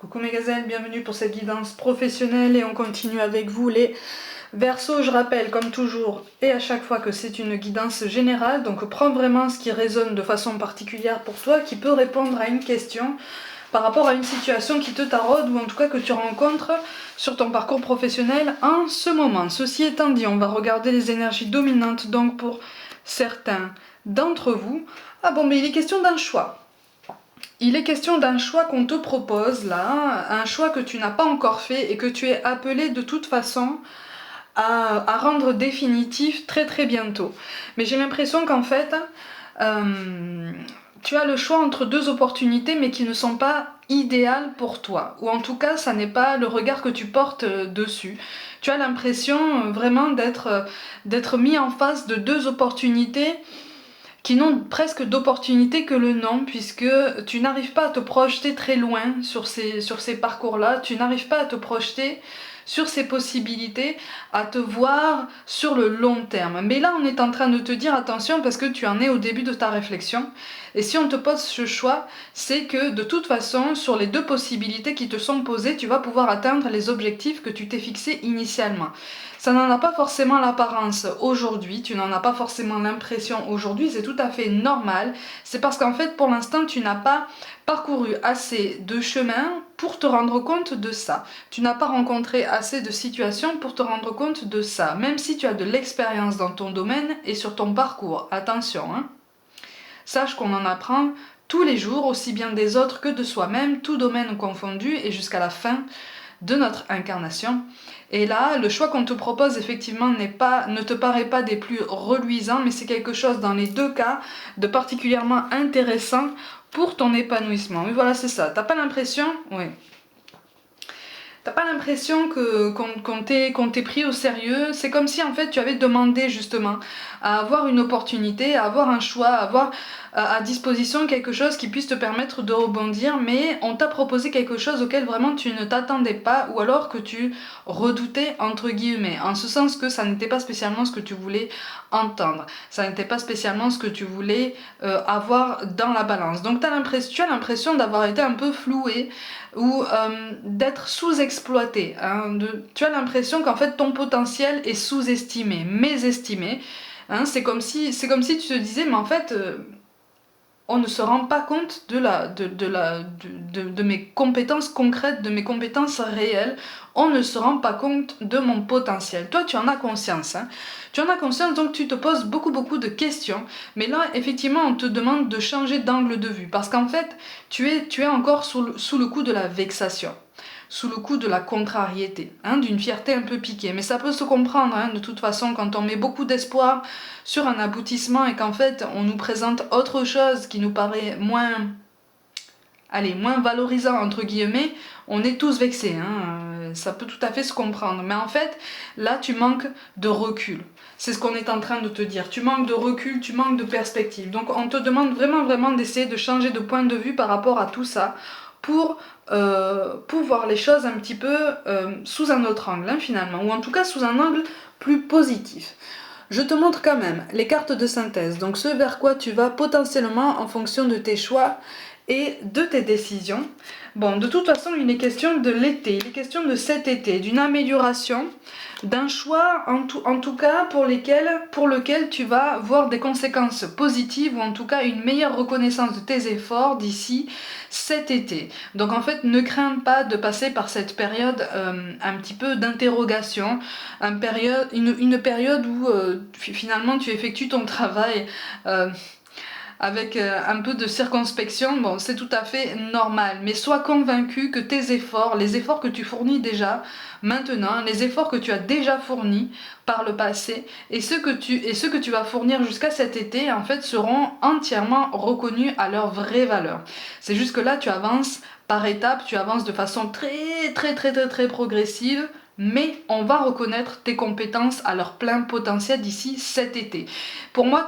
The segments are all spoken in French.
Coucou mes gazelles, bienvenue pour cette guidance professionnelle et on continue avec vous les Verseaux. Je rappelle comme toujours et à chaque fois que c'est une guidance générale, donc prends vraiment ce qui résonne de façon particulière pour toi, qui peut répondre à une question par rapport à une situation qui te taraude ou en tout cas que tu rencontres sur ton parcours professionnel en ce moment. Ceci étant dit, on va regarder les énergies dominantes donc pour certains d'entre vous. Ah bon, mais il est question d'un choix. Il est question d'un choix qu'on te propose là, un choix que tu n'as pas encore fait et que tu es appelé de toute façon à rendre définitif très très bientôt. Mais j'ai l'impression qu'en fait, tu as le choix entre deux opportunités mais qui ne sont pas idéales pour toi. Ou en tout cas, ça n'est pas le regard que tu portes dessus. Tu as l'impression vraiment d'être mis en face de deux opportunités qui n'ont presque d'opportunité que le nom, puisque tu n'arrives pas à te projeter très loin sur ces parcours-là, tu n'arrives pas à te projeter sur ces possibilités, à te voir sur le long terme. Mais là, on est en train de te dire attention parce que tu en es au début de ta réflexion. Et si on te pose ce choix, c'est que de toute façon, sur les deux possibilités qui te sont posées, tu vas pouvoir atteindre les objectifs que tu t'es fixés initialement. Ça n'en a pas forcément l'apparence aujourd'hui, tu n'en as pas forcément l'impression aujourd'hui, c'est tout à fait normal. C'est parce qu'en fait, pour l'instant, tu n'as pas parcouru assez de chemin pour te rendre compte de ça. Tu n'as pas rencontré assez de situations pour te rendre compte de ça, même si tu as de l'expérience dans ton domaine et sur ton parcours. Attention, hein. Sache qu'on en apprend tous les jours, aussi bien des autres que de soi-même, tout domaine confondu, et jusqu'à la fin de notre incarnation. Et là, le choix qu'on te propose effectivement ne te paraît pas des plus reluisants, mais c'est quelque chose dans les deux cas de particulièrement intéressant pour ton épanouissement. Oui, voilà, c'est ça. T'as pas l'impression? Oui. T'as pas l'impression qu'on t'ait pris au sérieux? C'est comme si en fait tu avais demandé justement à avoir une opportunité, à avoir un choix, à avoir à disposition quelque chose qui puisse te permettre de rebondir, mais on t'a proposé quelque chose auquel vraiment tu ne t'attendais pas ou alors que tu redoutais entre guillemets, en ce sens que ça n'était pas spécialement ce que tu voulais entendre, ça n'était pas spécialement ce que tu voulais avoir dans la balance. Donc tu as l'impression d'avoir été un peu floué ou d'être sous-exploité. Hein, tu as l'impression qu'en fait ton potentiel est sous-estimé, mésestimé. Hein, c'est comme si tu te disais, mais en fait, on ne se rend pas compte de mes compétences concrètes, de mes compétences réelles. On ne se rend pas compte de mon potentiel. Toi, tu en as conscience. Hein. Tu en as conscience, donc tu te poses beaucoup de questions. Mais là, effectivement, on te demande de changer d'angle de vue. Parce qu'en fait, tu es encore sous le coup de la vexation, sous le coup de la contrariété, hein, d'une fierté un peu piquée. Mais ça peut se comprendre, hein, de toute façon, quand on met beaucoup d'espoir sur un aboutissement et qu'en fait, on nous présente autre chose qui nous paraît moins valorisant, entre guillemets, on est tous vexés, hein, ça peut tout à fait se comprendre. Mais en fait, là, tu manques de recul. C'est ce qu'on est en train de te dire. Tu manques de recul, tu manques de perspective. Donc, on te demande vraiment d'essayer de changer de point de vue par rapport à tout ça pour voir les choses un petit peu sous un autre angle, hein, finalement, ou en tout cas sous un angle plus positif. Je te montre quand même les cartes de synthèse, donc ce vers quoi tu vas potentiellement en fonction de tes choix et de tes décisions. Bon, de toute façon, il est question de l'été, il est question de cet été, d'une amélioration, d'un choix en tout cas pour lequel tu vas voir des conséquences positives ou en tout cas une meilleure reconnaissance de tes efforts d'ici cet été. Donc en fait, ne crains pas de passer par cette période un petit peu d'interrogation, une période où finalement tu effectues ton travail avec un peu de circonspection. Bon, c'est tout à fait normal, mais sois convaincu que tes efforts, les efforts que tu fournis déjà maintenant, les efforts que tu as déjà fournis par le passé et ceux que tu vas fournir jusqu'à cet été, en fait, seront entièrement reconnus à leur vraie valeur. C'est juste que là, tu avances par étapes, tu avances de façon très progressive, mais on va reconnaître tes compétences à leur plein potentiel d'ici cet été. Pour moi,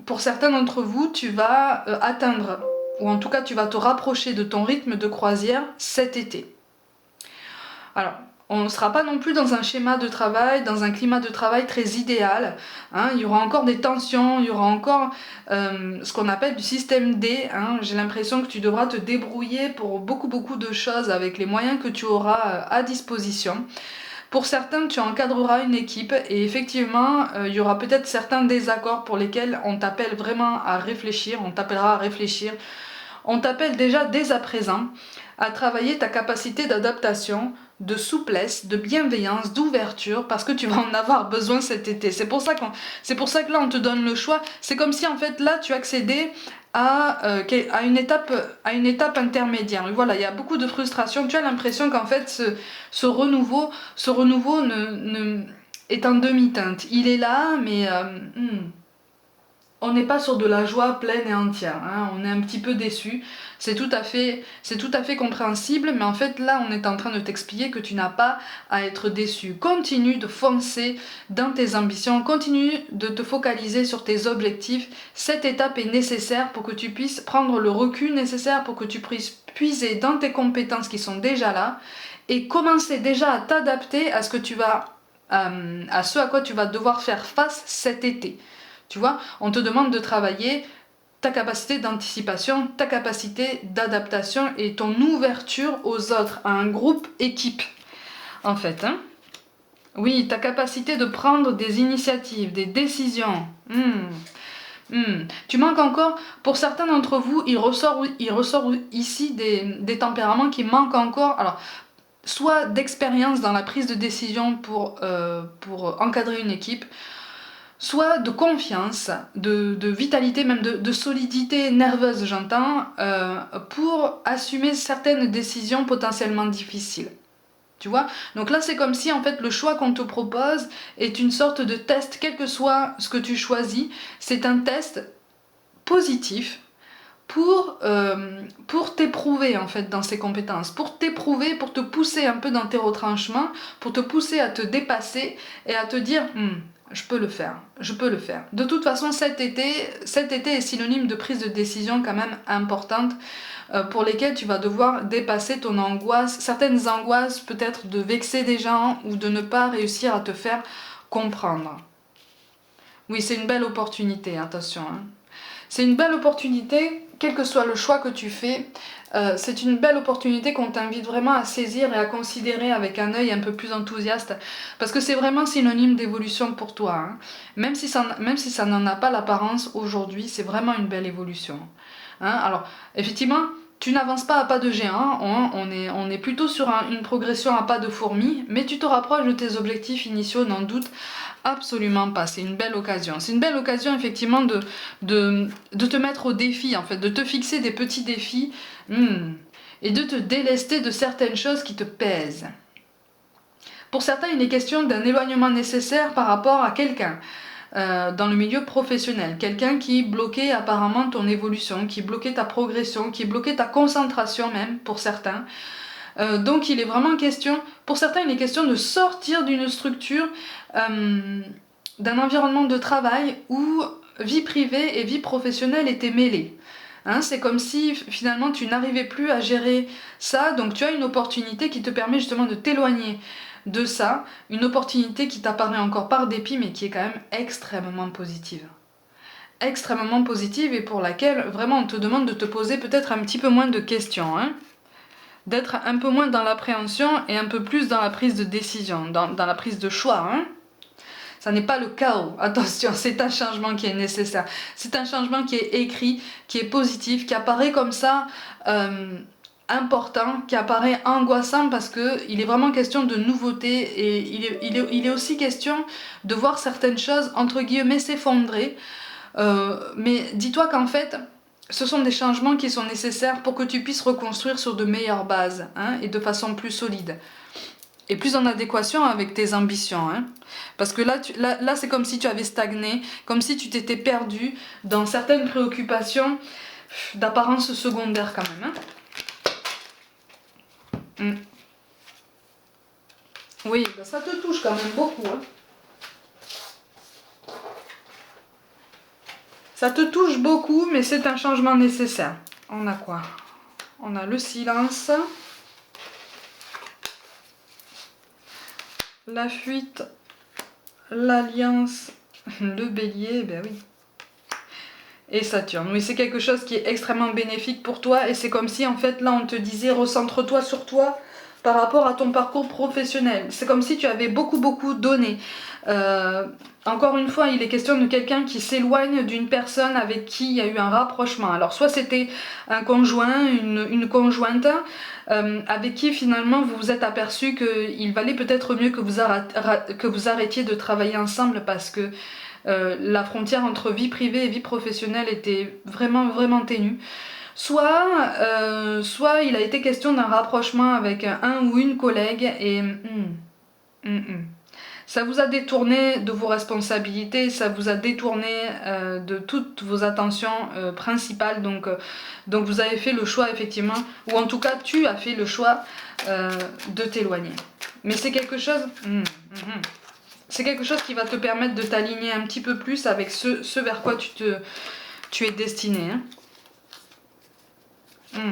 pour certains d'entre vous, tu vas atteindre, ou en tout cas tu vas te rapprocher de ton rythme de croisière cet été. Alors, On ne sera pas non plus dans un schéma de travail, dans un climat de travail très idéal. Hein. Il y aura encore des tensions, il y aura encore ce qu'on appelle du système D. Hein. J'ai l'impression que tu devras te débrouiller pour beaucoup de choses avec les moyens que tu auras à disposition. Pour certains, tu encadreras une équipe et effectivement, il y aura peut-être certains désaccords pour lesquels on t'appelle vraiment à réfléchir, on t'appellera à réfléchir. On t'appelle déjà dès à présent à travailler ta capacité d'adaptation, de souplesse, de bienveillance, d'ouverture, parce que tu vas en avoir besoin cet été. C'est pour ça que là, on te donne le choix. C'est comme si, en fait, là, tu accédais à une étape intermédiaire. Voilà, il y a beaucoup de frustration. Tu as l'impression qu'en fait, ce renouveau est en demi-teinte. Il est là, mais on n'est pas sur de la joie pleine et entière, hein. On est un petit peu déçu, c'est tout à fait compréhensible, mais en fait là on est en train de t'expliquer que tu n'as pas à être déçu. Continue de foncer dans tes ambitions, continue de te focaliser sur tes objectifs. Cette étape est nécessaire pour que tu puisses prendre le recul nécessaire, pour que tu puisses puiser dans tes compétences qui sont déjà là et commencer déjà à t'adapter à à ce à quoi tu vas devoir faire face cet été. Tu vois, on te demande de travailler ta capacité d'anticipation, ta capacité d'adaptation et ton ouverture aux autres, à un groupe équipe, en fait. Hein. Oui, ta capacité de prendre des initiatives, des décisions. Tu manques encore, pour certains d'entre vous, il ressort ici des tempéraments qui manquent encore. Alors, soit d'expérience dans la prise de décision pour encadrer une équipe, soit de confiance, de vitalité, même de solidité nerveuse, j'entends, pour assumer certaines décisions potentiellement difficiles. Tu vois? Donc là, c'est comme si, en fait, le choix qu'on te propose est une sorte de test, quel que soit ce que tu choisis. C'est un test positif pour t'éprouver, en fait, dans ses compétences. Pour t'éprouver, pour te pousser un peu dans tes retranchements, pour te pousser à te dépasser et à te dire... je peux le faire, je peux le faire. De toute façon, cet été est synonyme de prise de décision quand même importante pour lesquelles tu vas devoir dépasser ton angoisse, certaines angoisses peut-être de vexer des gens ou de ne pas réussir à te faire comprendre. Oui, c'est une belle opportunité, attention. Hein. C'est une belle opportunité, quel que soit le choix que tu fais, c'est une belle opportunité qu'on t'invite vraiment à saisir et à considérer avec un œil un peu plus enthousiaste, parce que c'est vraiment synonyme d'évolution pour toi. Hein. Même si ça n'en a pas l'apparence aujourd'hui, c'est vraiment une belle évolution. Hein. Alors, effectivement, tu n'avances pas à pas de géant, on est plutôt sur une progression à pas de fourmi, mais tu te rapproches de tes objectifs initiaux, n'en doute absolument pas. C'est une belle occasion. C'est une belle occasion effectivement de te mettre au défi, en fait, de te fixer des petits défis et de te délester de certaines choses qui te pèsent. Pour certains, il est question d'un éloignement nécessaire par rapport à quelqu'un. Dans le milieu professionnel, quelqu'un qui bloquait apparemment ton évolution, qui bloquait ta progression, qui bloquait ta concentration même pour certains. Donc il est vraiment question, pour certains il est question de sortir d'une structure, d'un environnement de travail où vie privée et vie professionnelle étaient mêlées. Hein, c'est comme si finalement tu n'arrivais plus à gérer ça, donc tu as une opportunité qui te permet justement de t'éloigner de ça, une opportunité qui t'apparaît encore par dépit mais qui est quand même extrêmement positive. Extrêmement positive et pour laquelle vraiment on te demande de te poser peut-être un petit peu moins de questions. Hein, d'être un peu moins dans l'appréhension et un peu plus dans la prise de décision, dans la prise de choix. Hein. Ça n'est pas le chaos, attention, c'est un changement qui est nécessaire. C'est un changement qui est écrit, qui est positif, qui apparaît comme ça important, qui apparaît angoissant parce qu'il est vraiment question de nouveauté et il est aussi question de voir certaines choses, entre guillemets, s'effondrer. Mais dis-toi qu'en fait, ce sont des changements qui sont nécessaires pour que tu puisses reconstruire sur de meilleures bases hein, et de façon plus solide. Et plus en adéquation avec tes ambitions. Hein. Parce que là, c'est comme si tu avais stagné, comme si tu t'étais perdu dans certaines préoccupations d'apparence secondaire quand même. Hein. Oui, bah ça te touche quand même beaucoup. Hein. Ça te touche beaucoup, mais c'est un changement nécessaire. On a quoi? On a le silence. La fuite, l'alliance, le bélier, ben oui. Et Saturne, oui, c'est quelque chose qui est extrêmement bénéfique pour toi et c'est comme si en fait là on te disait recentre-toi sur toi par rapport à ton parcours professionnel. C'est comme si tu avais beaucoup donné. Encore une fois, il est question de quelqu'un qui s'éloigne d'une personne avec qui il y a eu un rapprochement. Alors soit c'était un conjoint, une conjointe avec qui finalement vous vous êtes aperçu qu'il valait peut-être mieux que vous arrêtiez de travailler ensemble parce que la frontière entre vie privée et vie professionnelle était vraiment ténue. Soit il a été question d'un rapprochement avec un ou une collègue et ça vous a détourné de vos responsabilités, ça vous a détourné de toutes vos attentions principales. Donc vous avez fait le choix effectivement, ou en tout cas tu as fait le choix de t'éloigner. Mais c'est quelque chose... C'est quelque chose qui va te permettre de t'aligner un petit peu plus avec ce vers quoi tu es destiné. Hein.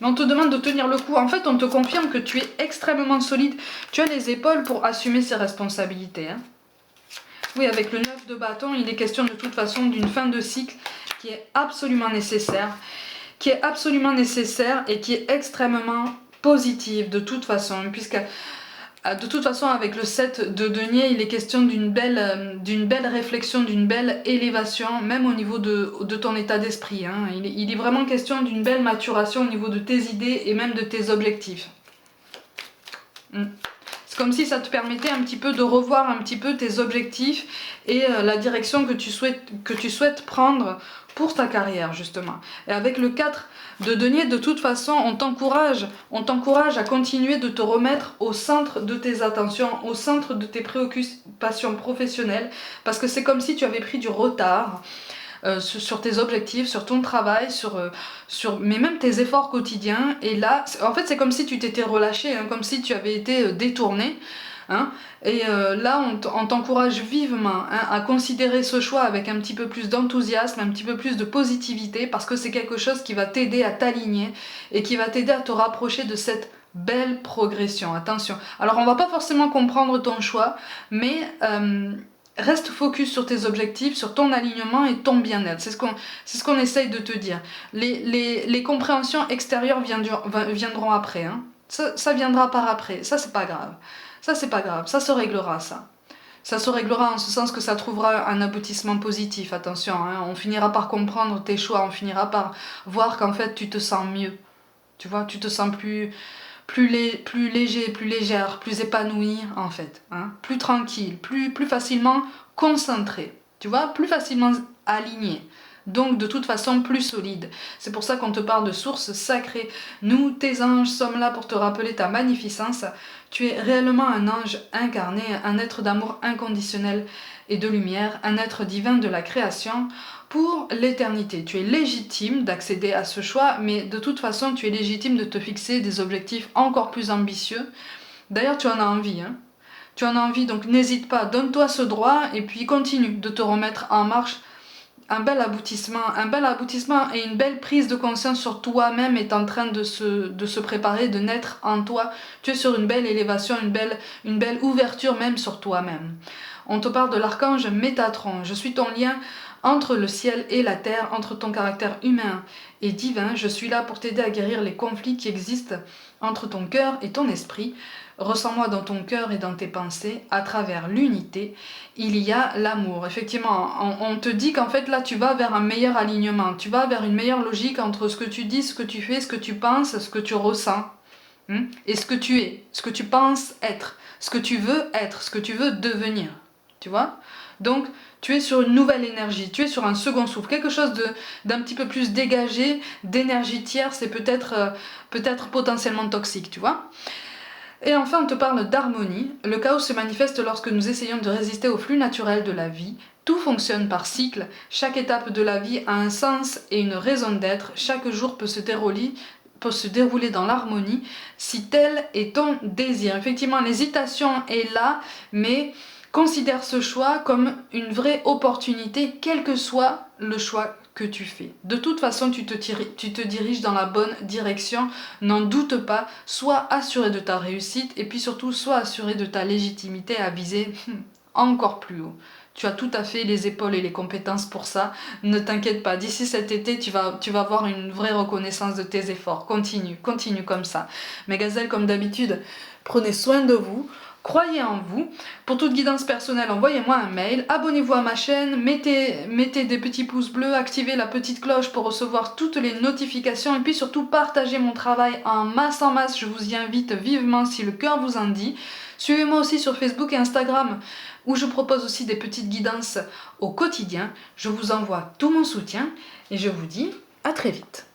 Mais on te demande de tenir le coup. En fait, on te confirme que tu es extrêmement solide. Tu as les épaules pour assumer ces responsabilités. Hein. Oui, avec le 9 de bâton, il est question de toute façon d'une fin de cycle qui est absolument nécessaire. Et qui est extrêmement positive de toute façon. Puisque... De toute façon, avec le 7 de denier, il est question d'une belle réflexion, d'une belle élévation, même au niveau de ton état d'esprit. Hein. Il est vraiment question d'une belle maturation au niveau de tes idées et même de tes objectifs. C'est comme si ça te permettait un petit peu de revoir un petit peu tes objectifs et la direction que tu souhaites prendre pour ta carrière justement. Et avec le 4 de denier, de toute façon, on t'encourage à continuer de te remettre au centre de tes attentions, au centre de tes préoccupations professionnelles, parce que c'est comme si tu avais pris du retard sur tes objectifs, sur ton travail, mais même tes efforts quotidiens. Et là, en fait, c'est comme si tu t'étais relâché, hein, comme si tu avais été détourné. Hein, et là, on t'encourage vivement à considérer ce choix avec un petit peu plus d'enthousiasme, un petit peu plus de positivité, parce que c'est quelque chose qui va t'aider à t'aligner et qui va t'aider à te rapprocher de cette belle progression. Attention. Alors, on va pas forcément comprendre ton choix, mais reste focus sur tes objectifs, sur ton alignement et ton bien-être. C'est ce qu'on essaye de te dire. Les compréhensions extérieures viendront après. Hein. Ça viendra par après. Ça, c'est pas grave. Ça, c'est pas grave, ça se réglera, ça. Ça se réglera en ce sens que ça trouvera un aboutissement positif, attention. Hein. On finira par comprendre tes choix, on finira par voir qu'en fait, tu te sens mieux. Tu vois, tu te sens plus léger, plus légère, plus épanoui, en fait. Hein. Plus tranquille, plus facilement concentré. Tu vois, plus facilement aligné. Donc de toute façon plus solide. C'est pour ça qu'on te parle de source sacrée. Nous, tes anges, sommes là pour te rappeler ta magnificence. Tu es réellement un ange incarné, un être d'amour inconditionnel et de lumière, un être divin de la création pour l'éternité. Tu es légitime d'accéder à ce choix, mais de toute façon, tu es légitime de te fixer des objectifs encore plus ambitieux. D'ailleurs, tu en as envie, hein. Tu en as envie, donc n'hésite pas, donne-toi ce droit et puis continue de te remettre en marche. Un bel aboutissement et une belle prise de conscience sur toi-même est en train de se préparer, de naître en toi. Tu es sur une belle élévation, une belle ouverture même sur toi-même. On te parle de l'archange Métatron. Je suis ton lien entre le ciel et la terre, entre ton caractère humain et divin. Je suis là pour t'aider à guérir les conflits qui existent entre ton cœur et ton esprit. Ressens-moi dans ton cœur et dans tes pensées, à travers l'unité, il y a l'amour. Effectivement, on te dit qu'en fait là tu vas vers un meilleur alignement, tu vas vers une meilleure logique entre ce que tu dis, ce que tu fais, ce que tu penses, ce que tu ressens, et ce que tu es, ce que tu penses être, ce que tu veux être, ce que tu veux devenir. Tu vois ? Donc tu es sur une nouvelle énergie, tu es sur un second souffle, quelque chose d'un petit peu plus dégagé, d'énergie tierce et peut-être potentiellement toxique, tu vois ? Et enfin, on te parle d'harmonie. Le chaos se manifeste lorsque nous essayons de résister au flux naturel de la vie. Tout fonctionne par cycle. Chaque étape de la vie a un sens et une raison d'être. Chaque jour peut se dérouler dans l'harmonie si tel est ton désir. Effectivement, l'hésitation est là, mais considère ce choix comme une vraie opportunité, quel que soit le choix que tu fais. De toute façon, tu te diriges dans la bonne direction, n'en doute pas, sois assuré de ta réussite et puis surtout sois assuré de ta légitimité à viser encore plus haut. Tu as tout à fait les épaules et les compétences pour ça. Ne t'inquiète pas, d'ici cet été, tu vas avoir une vraie reconnaissance de tes efforts. Continue comme ça. Mes gazelles, comme d'habitude, prenez soin de vous. Croyez en vous. Pour toute guidance personnelle, envoyez-moi un mail. Abonnez-vous à ma chaîne. Mettez des petits pouces bleus. Activez la petite cloche pour recevoir toutes les notifications. Et puis surtout, partagez mon travail en masse en masse. Je vous y invite vivement si le cœur vous en dit. Suivez-moi aussi sur Facebook et Instagram où je propose aussi des petites guidances au quotidien. Je vous envoie tout mon soutien et je vous dis à très vite.